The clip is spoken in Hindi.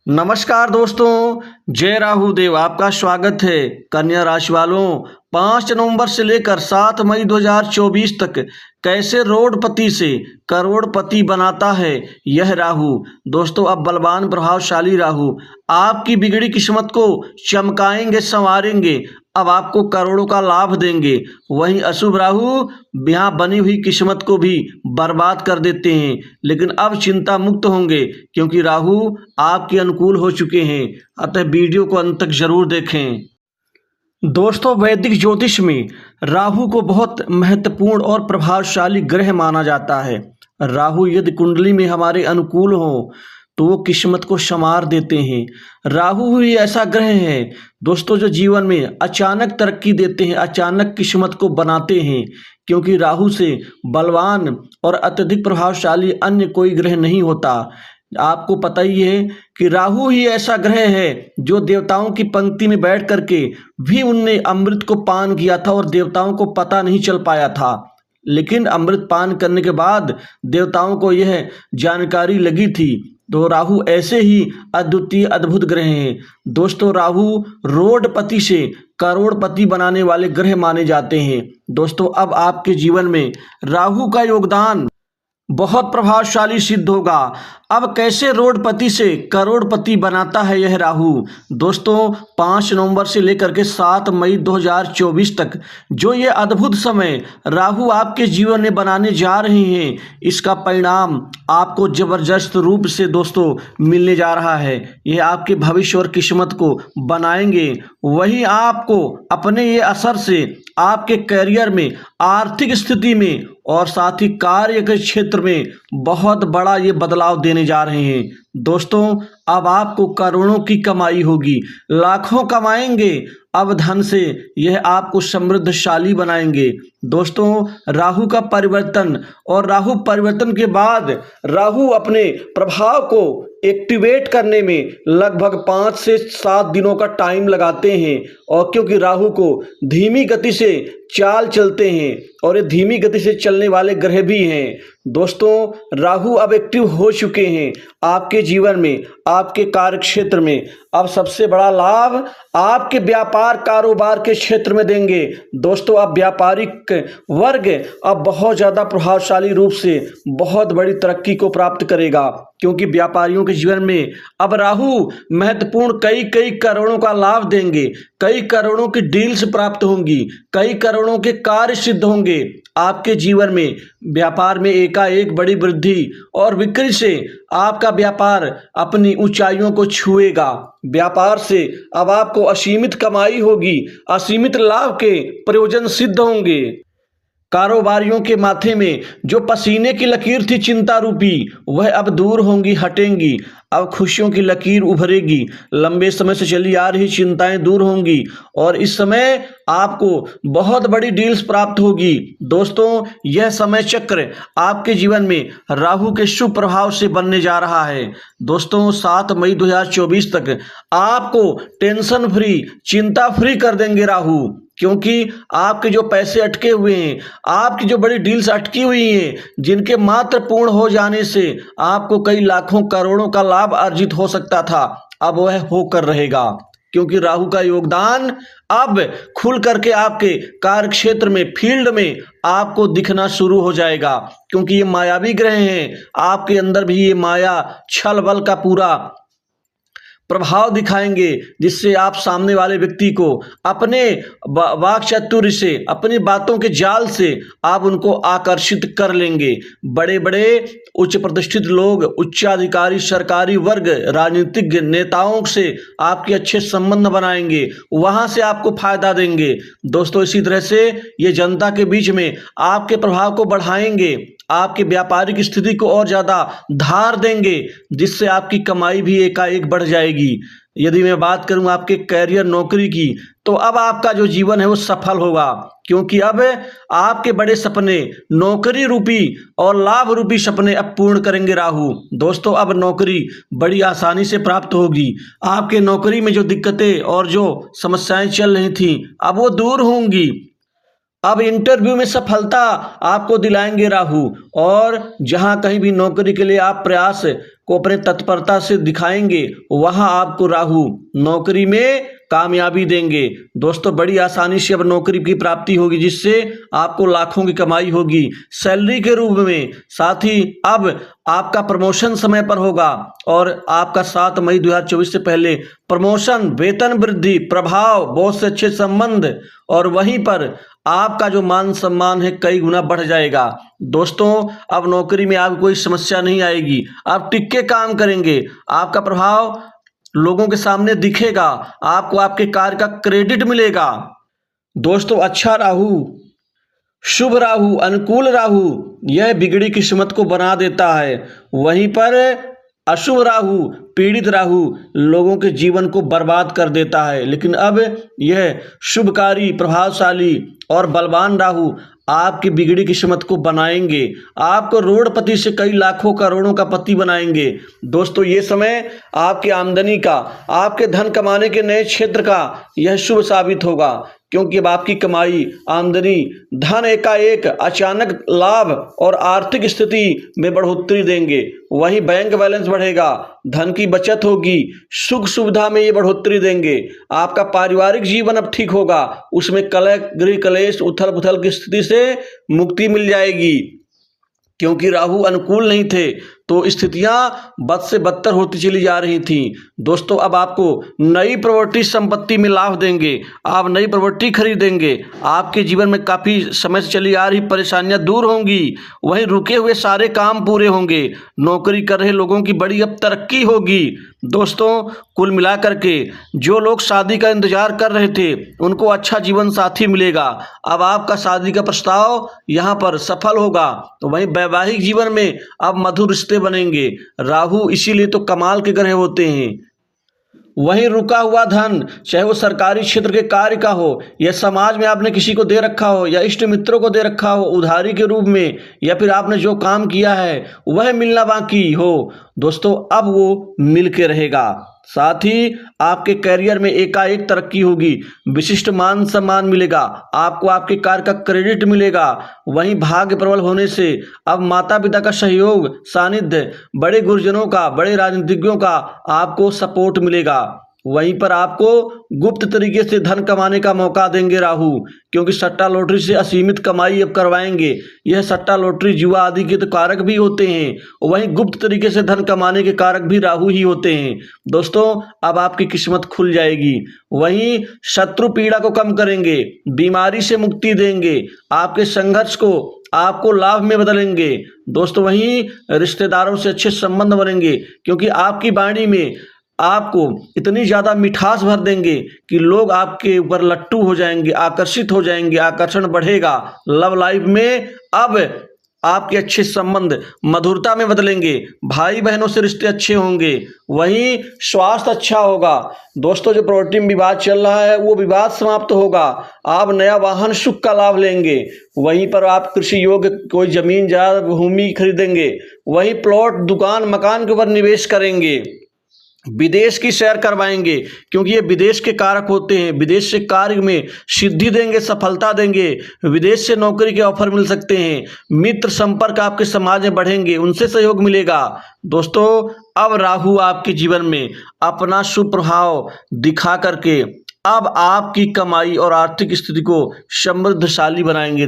नमस्कार दोस्तों, जय राहु देव आपका स्वागत है। कन्या राशि वालों, 5 नवंबर से लेकर 7 मई 2024 तक कैसे रोडपति से करोड़पति बनाता है यह राहु। दोस्तों, अब बलवान प्रभावशाली राहु आपकी बिगड़ी किस्मत को चमकाएंगे, संवारेंगे। अब आपको करोड़ों का लाभ देंगे। वहीं अशुभ राहु यहाँ बनी हुई किस्मत को भी बर्बाद कर देते हैं, लेकिन अब चिंता मुक्त होंगे क्योंकि राहु आपके अनुकूल हो चुके हैं। अतः वीडियो को अंत तक जरूर देखें। दोस्तों, वैदिक ज्योतिष में राहु को बहुत महत्वपूर्ण और प्रभावशाली ग्रह माना जाता है। राहु यदि कुंडली में हमारे अनुकूल हो तो वो किस्मत को संवार देते हैं। राहु ही ऐसा ग्रह है दोस्तों जो जीवन में अचानक तरक्की देते हैं, अचानक किस्मत को बनाते हैं, क्योंकि राहु से बलवान और अत्यधिक प्रभावशाली अन्य कोई ग्रह नहीं होता। आपको पता ही है कि राहु ही ऐसा ग्रह है जो देवताओं की पंक्ति में बैठ करके भी उनने अमृत को पान किया था और देवताओं को पता नहीं चल पाया था, लेकिन अमृत पान करने के बाद देवताओं को यह जानकारी लगी थी। तो राहु ऐसे ही अद्वितीय अद्भुत ग्रह हैं। दोस्तों, राहु रोडपति से करोड़पति बनाने वाले ग्रह माने जाते हैं। दोस्तों, अब आपके जीवन में राहु का योगदान बहुत प्रभावशाली सिद्ध होगा। अब कैसे रोडपति से करोड़पति बनाता है यह राहु। दोस्तों, 5 नवंबर से लेकर के 7 मई 2024 तक जो ये अद्भुत समय राहु आपके जीवन में बनाने जा रहे हैं, इसका परिणाम आपको जबरदस्त रूप से दोस्तों मिलने जा रहा है। यह आपके भविष्य और किस्मत को बनाएंगे। वही आपको अपने ये असर से आपके करियर में, आर्थिक स्थिति में और साथ ही कार्य के क्षेत्र में बहुत बड़ा ये बदलाव देने जा रहे हैं। दोस्तों, अब आपको करोड़ों की कमाई होगी, लाखों कमाएंगे। अब धन से यह आपको समृद्धशाली बनाएंगे। दोस्तों, राहु का परिवर्तन और राहु परिवर्तन के बाद राहु अपने प्रभाव को एक्टिवेट करने में लगभग 5 से 7 दिनों का टाइम लगाते हैं, और क्योंकि राहु को धीमी गति से चाल चलते हैं और ये धीमी गति से चलने वाले ग्रह भी हैं। दोस्तों, राहु अब एक्टिव हो चुके हैं आपके जीवन में, आपके कार्य क्षेत्र में। अब सबसे बड़ा लाभ आपके व्यापार कारोबार के क्षेत्र में देंगे। दोस्तों, अब व्यापारिक वर्ग अब बहुत ज़्यादा प्रभावशाली रूप से बहुत बड़ी तरक्की को प्राप्त करेगा, क्योंकि व्यापारियों के जीवन में अब राहु महत्वपूर्ण कई करोड़ों का लाभ देंगे। कई करोड़ों की डील्स प्राप्त होंगी, कई करोड़ों के कार्य सिद्ध होंगे आपके जीवन में। व्यापार में एकाएक बड़ी वृद्धि और बिक्री से आपका व्यापार अपनी ऊंचाइयों को छुएगा। व्यापार से अब आपको असीमित कमाई होगी, असीमित लाभ के प्रयोजन सिद्ध होंगे। कारोबारियों के माथे में जो पसीने की लकीर थी चिंता रूपी, वह अब दूर होंगी, हटेंगी। अब खुशियों की लकीर उभरेगी। लंबे समय से चली आ रही चिंताएं दूर होंगी और इस समय आपको बहुत बड़ी डील्स प्राप्त होगी। दोस्तों, यह समय चक्र आपके जीवन में राहु के शुभ प्रभाव से बनने जा रहा है। दोस्तों, 7 मई 2024 तक आपको टेंशन फ्री, चिंता फ्री कर देंगे राहु, क्योंकि आपके जो पैसे अटके हुए हैं, आपकी जो बड़ी डील्स अटकी हुई हैं, जिनके मात्र पूर्ण हो जाने से आपको कई लाखों करोड़ों का लाभ अर्जित हो सकता था, अब वह होकर रहेगा, क्योंकि राहु का योगदान अब खुल करके आपके कार्य क्षेत्र में, फील्ड में आपको दिखना शुरू हो जाएगा। क्योंकि ये मायावी ग्रह हैं, आपके अंदर भी ये माया छल बल का पूरा प्रभाव दिखाएंगे, जिससे आप सामने वाले व्यक्ति को अपने वाक चातुर्य से, अपनी बातों के जाल से आप उनको आकर्षित कर लेंगे। बड़े बड़े उच्च प्रतिष्ठित लोग, उच्चाधिकारी, सरकारी वर्ग, राजनीतिक नेताओं से आपके अच्छे संबंध बनाएंगे, वहां से आपको फायदा देंगे। दोस्तों, इसी तरह से ये जनता के बीच में आपके प्रभाव को बढ़ाएंगे, आपकी व्यापारिक स्थिति को और ज़्यादा धार देंगे, जिससे आपकी कमाई भी एकाएक बढ़ जाएगी। यदि मैं बात करूं आपके करियर, नौकरी की, तो अब आपका जो जीवन है वो सफल होगा, क्योंकि अब आपके बड़े सपने, नौकरी रूपी और लाभ रूपी सपने अब पूर्ण करेंगे राहु। दोस्तों, अब नौकरी बड़ी आसानी से प्राप्त होगी। आपके नौकरी में जो दिक्कतें और जो समस्याएं चल रही थी, अब वो दूर होंगी। अब इंटरव्यू में सफलता आपको दिलाएंगे राहु, और जहां कहीं भी नौकरी के लिए आप प्रयास को अपने तत्परता से दिखाएंगे, वहां आपको राहु नौकरी में कामयाबी देंगे। दोस्तों बड़ी आसानी से अब नौकरी की प्राप्ति होगी, जिससे आपको लाखों की कमाई होगी सैलरी के रूप में। साथ ही अब आपका प्रमोशन समय पर होगा और आपका 7 मई 2024 से पहले प्रमोशन, वेतन वृद्धि, प्रभाव, बॉस से अच्छे संबंध और वहीं पर आपका जो मान सम्मान है कई गुना बढ़ जाएगा। दोस्तों अब नौकरी में आपको कोई समस्या नहीं आएगी, आप टिक के काम करेंगे, आपका प्रभाव लोगों के सामने दिखेगा, आपको आपके कार्य का क्रेडिट मिलेगा। दोस्तों अच्छा राहु, शुभ राहु, अनुकूल राहु यह बिगड़ी किस्मत को बना देता है, वहीं पर अशुभ राहु, पीड़ित राहु लोगों के जीवन को बर्बाद कर देता है। लेकिन अब यह शुभकारी, प्रभावशाली और बलवान राहु आपकी बिगड़ी किस्मत को बनाएंगे, आपको रोडपति से कई लाखों करोड़ों का पति बनाएंगे। दोस्तों ये समय आपकी आमदनी का, आपके धन कमाने के नए क्षेत्र का यह शुभ साबित होगा, क्योंकि अब आपकी कमाई, आमदनी, धन एकाएक अचानक लाभ और आर्थिक स्थिति में बढ़ोतरी देंगे। वहीं बैंक बैलेंस बढ़ेगा, धन की बचत होगी, सुख सुविधा में ये बढ़ोतरी देंगे। आपका पारिवारिक जीवन अब ठीक होगा, उसमें कलह, गृह कलेश, उथल पुथल की स्थिति से मुक्ति मिल जाएगी। क्योंकि राहु अनुकूल नहीं थे तो स्थितियां बद से बदतर होती चली जा रही थीं। दोस्तों अब आपको नई प्रॉपर्टी संपत्ति में लाभ देंगे, आप नई प्रॉपर्टी खरीदेंगे, आपके जीवन में काफ़ी समय से चली आ रही परेशानियां दूर होंगी, वहीं रुके हुए सारे काम पूरे होंगे, नौकरी कर रहे लोगों की बड़ी अब तरक्की होगी। दोस्तों कुल मिलाकर के जो लोग शादी का इंतजार कर रहे थे उनको अच्छा जीवन साथी मिलेगा, अब आपका शादी का प्रस्ताव यहाँ पर सफल होगा। तो वहीं वैवाहिक जीवन में अब मधुर रिश्ते बनेंगे, राहु इसीलिए तो कमाल के ग्रह होते हैं। वहीं रुका हुआ धन, चाहे वो सरकारी क्षेत्र के कार्य का हो या समाज में आपने किसी को दे रखा हो या इष्ट मित्रों को दे रखा हो उधारी के रूप में, या फिर आपने जो काम किया है वह मिलना बाकी हो, दोस्तों अब वो मिल के रहेगा। साथ ही आपके करियर में एकाएक तरक्की होगी, विशिष्ट मान सम्मान मिलेगा, आपको आपके कार्य का क्रेडिट मिलेगा। वहीं भाग्य प्रबल होने से अब माता पिता का सहयोग, सानिध्य, बड़े गुरुजनों का, बड़े राजनीतिज्ञों का आपको सपोर्ट मिलेगा। वहीं पर आपको गुप्त तरीके से धन कमाने का मौका देंगे राहु, क्योंकि सट्टा लॉटरी से असीमित कमाई अब करवाएंगे। यह सट्टा लॉटरी, जुआ आदि के तो कारक भी होते हैं, वहीं गुप्त तरीके से धन कमाने के कारक भी राहु ही होते हैं। दोस्तों अब आपकी किस्मत खुल जाएगी। वहीं शत्रु पीड़ा को कम करेंगे, बीमारी से मुक्ति देंगे, आपके संघर्ष को आपको लाभ में बदलेंगे। दोस्तों वहीं रिश्तेदारों से अच्छे संबंध बनेंगे, क्योंकि आपकी वाणी में आपको इतनी ज़्यादा मिठास भर देंगे कि लोग आपके ऊपर लट्टू हो जाएंगे, आकर्षित हो जाएंगे, आकर्षण बढ़ेगा। लव लाइफ में अब आपके अच्छे संबंध मधुरता में बदलेंगे, भाई बहनों से रिश्ते अच्छे होंगे, वहीं स्वास्थ्य अच्छा होगा। दोस्तों जो प्रॉपर्टी में विवाद चल रहा है वो विवाद समाप्त होगा, आप नया वाहन सुख का लाभ लेंगे। वहीं पर आप कृषि योग्य कोई जमीन जायदाद भूमि खरीदेंगे, वहीं प्लॉट, दुकान, मकान के ऊपर निवेश करेंगे, विदेश की सैर करवाएंगे, क्योंकि ये विदेश के कारक होते हैं, विदेश से कार्य में सिद्धि देंगे, सफलता देंगे, विदेश से नौकरी के ऑफर मिल सकते हैं, मित्र संपर्क आपके समाज में बढ़ेंगे, उनसे सहयोग मिलेगा। दोस्तों अब राहु आपके जीवन में अपना शुभ प्रभाव दिखा करके अब आपकी कमाई और आर्थिक स्थिति को समृद्धशाली बनाएंगे।